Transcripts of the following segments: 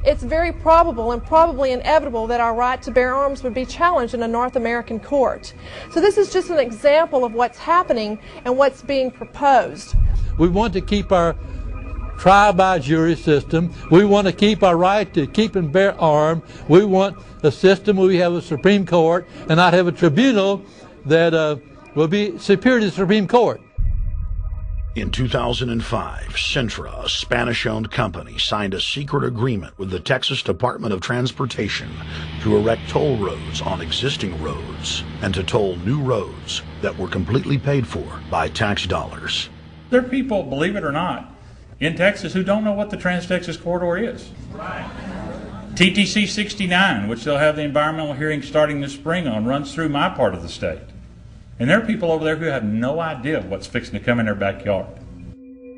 it's very probable and probably inevitable that our right to bear arms would be challenged in a North American court. So this is just an example of what's happening and what's being proposed. We want to keep our trial by jury system. We want to keep our right to keep and bear arms. We want a system where we have a Supreme Court and not have a tribunal that will be superior to the Supreme Court. In 2005, Sintra, a Spanish-owned company, signed a secret agreement with the Texas Department of Transportation to erect toll roads on existing roads and to toll new roads that were completely paid for by tax dollars. There are people, believe it or not, in Texas who don't know what the Trans-Texas Corridor is. Right. TTC 69, which they'll have the environmental hearing starting this spring on, runs through my part of the state. And there are people over there who have no idea what's fixing to come in their backyard.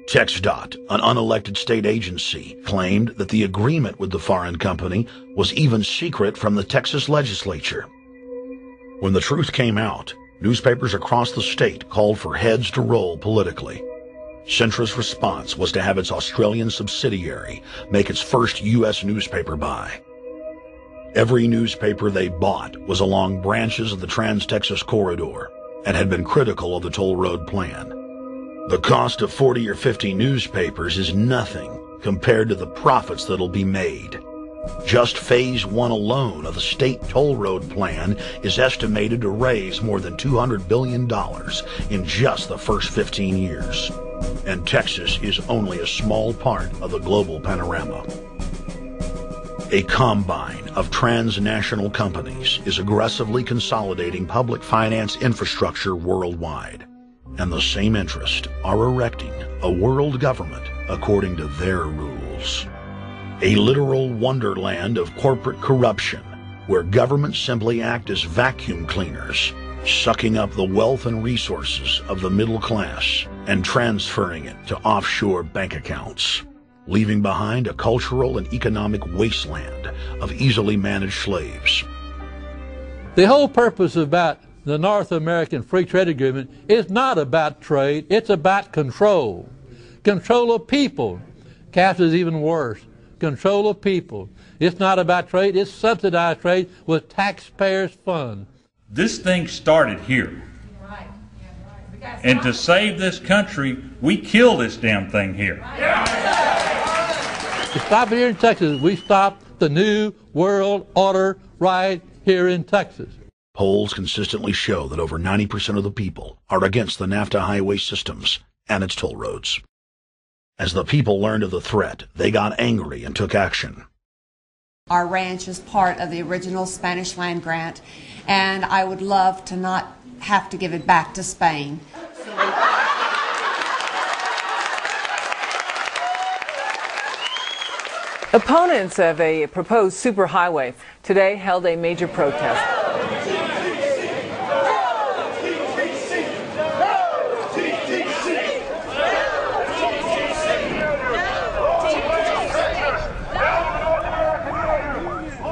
TxDOT, an unelected state agency, claimed that the agreement with the foreign company was even secret from the Texas legislature. When the truth came out, newspapers across the state called for heads to roll politically. Sintra's response was to have its Australian subsidiary make its first U.S. newspaper buy. Every newspaper they bought was along branches of the Trans-Texas Corridor and had been critical of the toll road plan. The cost of 40 or 50 newspapers is nothing compared to the profits that'll be made. Just Phase 1 alone of the state toll road plan is estimated to raise more than $200 billion in just the first 15 years. And Texas is only a small part of the global panorama. A combine of transnational companies is aggressively consolidating public finance infrastructure worldwide, and the same interests are erecting a world government according to their rules. A literal wonderland of corporate corruption, where governments simply act as vacuum cleaners, sucking up the wealth and resources of the middle class and transferring it to offshore bank accounts, leaving behind a cultural and economic wasteland of easily managed slaves. The whole purpose about the North American Free Trade Agreement is not about trade, it's about control. Control of people. CAFTA is even worse. Control of people. It's not about trade, it's subsidized trade with taxpayers' funds. This thing started here. Right. Yeah, right. And to save this country, we kill this damn thing here. To stop it here in Texas, we stop the New World Order right here in Texas. Polls consistently show that over 90% of the people are against the NAFTA highway systems and its toll roads. As the people learned of the threat, they got angry and took action. Our ranch is part of the original Spanish land grant, and I would love to not have to give it back to Spain. Opponents of a proposed superhighway today held a major protest.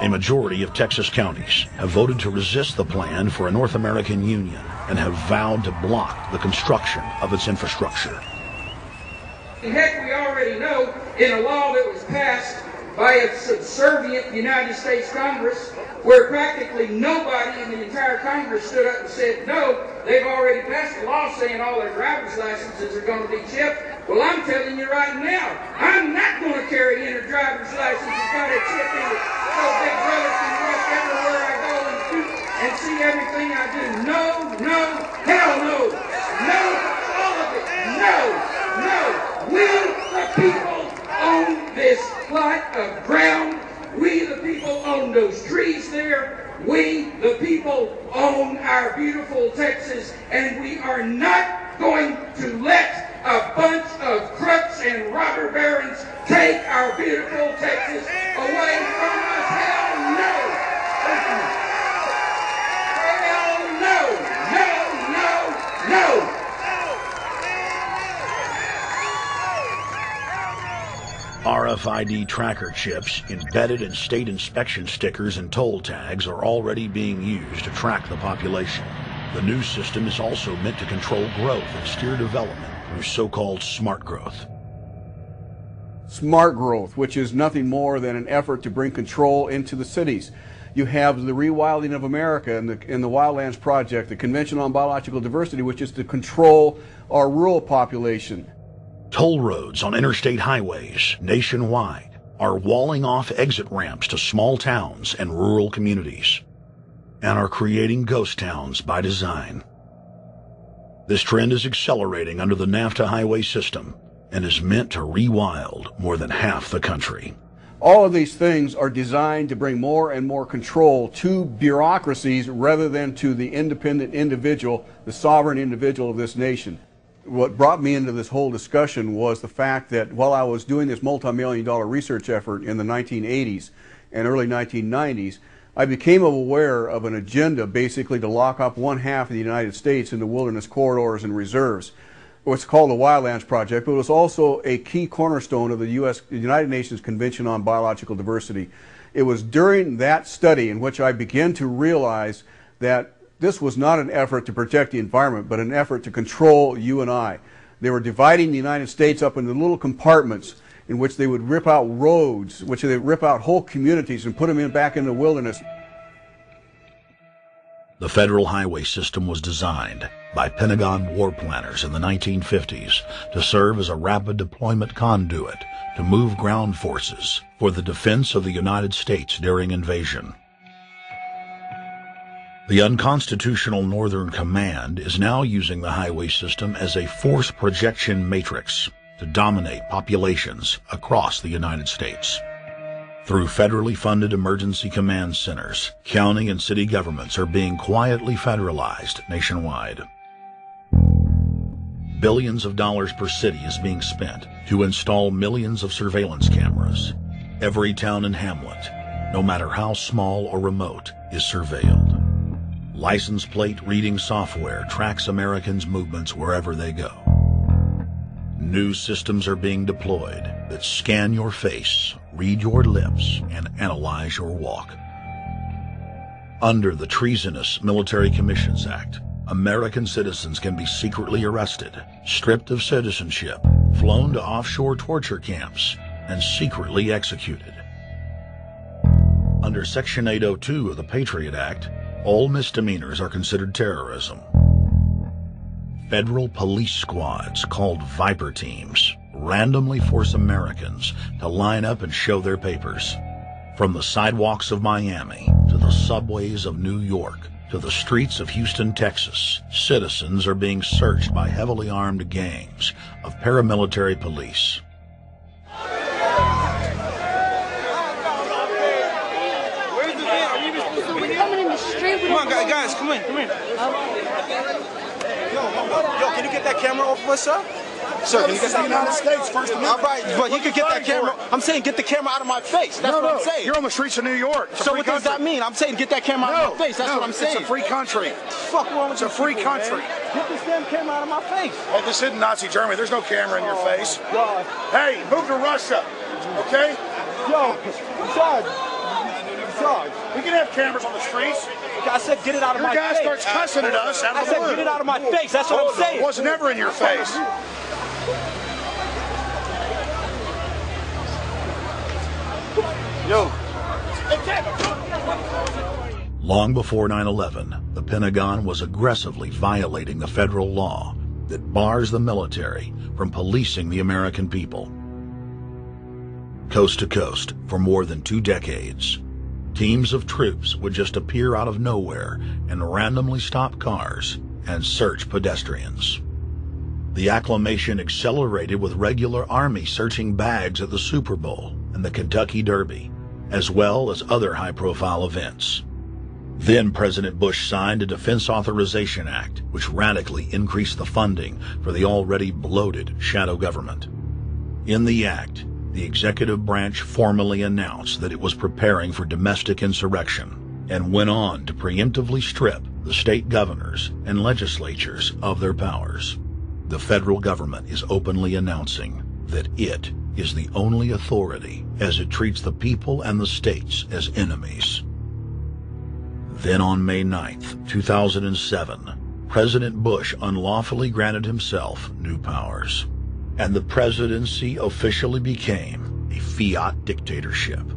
A majority of Texas counties have voted to resist the plan for a North American Union and have vowed to block the construction of its infrastructure. Heck, we already know in a law that was passed by a subservient United States Congress, where practically nobody in the entire Congress stood up and said, no, they've already passed a law saying all their driver's licenses are going to be chipped. Well, I'm telling you right now, I'm not going to carry in a driver's license that's got a chip in it so Big Brother can watch everywhere I go and see everything I do. No, no, hell no. No, all of it. No, no. We, the people, own this plot of ground. We, the people, own those trees there. We, the people, own our beautiful Texas, and we are not going to let a bunch of crooks and robber barons take our beautiful Texas away from us. Hell no! Hell no! No, no, no! RFID tracker chips embedded in state inspection stickers and toll tags are already being used to track the population. The new system is also meant to control growth and steer development through so-called smart growth. smart growth, which is nothing more than an effort to bring control into the cities. You have the rewilding of America and the Wildlands Project, the Convention on Biological Diversity, which is to control our rural population. Toll roads on interstate highways nationwide are walling off exit ramps to small towns and rural communities, and are creating ghost towns by design. This trend is accelerating under the NAFTA highway system and is meant to rewild more than half the country. All of these things are designed to bring more and more control to bureaucracies rather than to the independent individual, the sovereign individual of this nation. What brought me into this whole discussion was the fact that while I was doing this multi-million-dollar research effort in the 1980s and early 1990s, I became aware of an agenda basically to lock up one half of the United States into wilderness corridors and reserves. What's called the Wildlands Project, but it was also a key cornerstone of the United Nations Convention on Biological Diversity. It was during that study in which I began to realize that this was not an effort to protect the environment, but an effort to control you and I. They were dividing the United States up into little compartments in which they would rip out roads, which they would rip out whole communities and put them back in the wilderness. The federal highway system was designed by Pentagon war planners in the 1950s to serve as a rapid deployment conduit to move ground forces for the defense of the United States during invasion. The unconstitutional Northern Command is now using the highway system as a force projection matrix to dominate populations across the United States. Through federally funded emergency command centers, county and city governments are being quietly federalized nationwide. Billions of dollars per city is being spent to install millions of surveillance cameras. Every town and hamlet, no matter how small or remote, is surveilled. License plate reading software tracks Americans' movements wherever they go. New systems are being deployed that scan your face, read your lips, and analyze your walk. Under the Treasonous Military Commissions Act, American citizens can be secretly arrested, stripped of citizenship, flown to offshore torture camps, and secretly executed. Under Section 802 of the Patriot Act, all misdemeanors are considered terrorism. Federal police squads called Viper teams randomly force Americans to line up and show their papers. From the sidewalks of Miami to the subways of New York to the streets of Houston, Texas, citizens are being searched by heavily armed gangs of paramilitary police. Come on, guys, come in. Yo, can you get that camera off of us, sir? Sir, can you get that United States First Amendment? All right, but you can get that camera. I'm saying get the camera out of my face. That's what I'm saying. You're on the streets of New York. So what does that mean? I'm saying get that camera out of my face. That's what I'm saying. It's a free country. Fuck wrong with It's a free country. Get this damn camera out of my face. Hey, this isn't Nazi Germany. There's no camera in your face. God. Hey, move to Russia, okay? Yo, Sarge. We can have cameras on the streets. I said get it out of my face. Your guy starts cussing at us out of the blue. I said get it out of my face. That's what I'm saying. It was never in your face. Yo. Long before 9/11, the Pentagon was aggressively violating the federal law that bars the military from policing the American people. Coast to coast, for more than 2 decades, teams of troops would just appear out of nowhere and randomly stop cars and search pedestrians. The acclamation accelerated with regular Army searching bags at the Super Bowl and the Kentucky Derby, as well as other high-profile events. Then President Bush signed a Defense Authorization Act, which radically increased the funding for the already bloated shadow government. In the act, the executive branch formally announced that it was preparing for domestic insurrection and went on to preemptively strip the state governors and legislatures of their powers. The federal government is openly announcing that it is the only authority as it treats the people and the states as enemies. Then on May 9th, 2007, President Bush unlawfully granted himself new powers. and the presidency officially became a fiat dictatorship.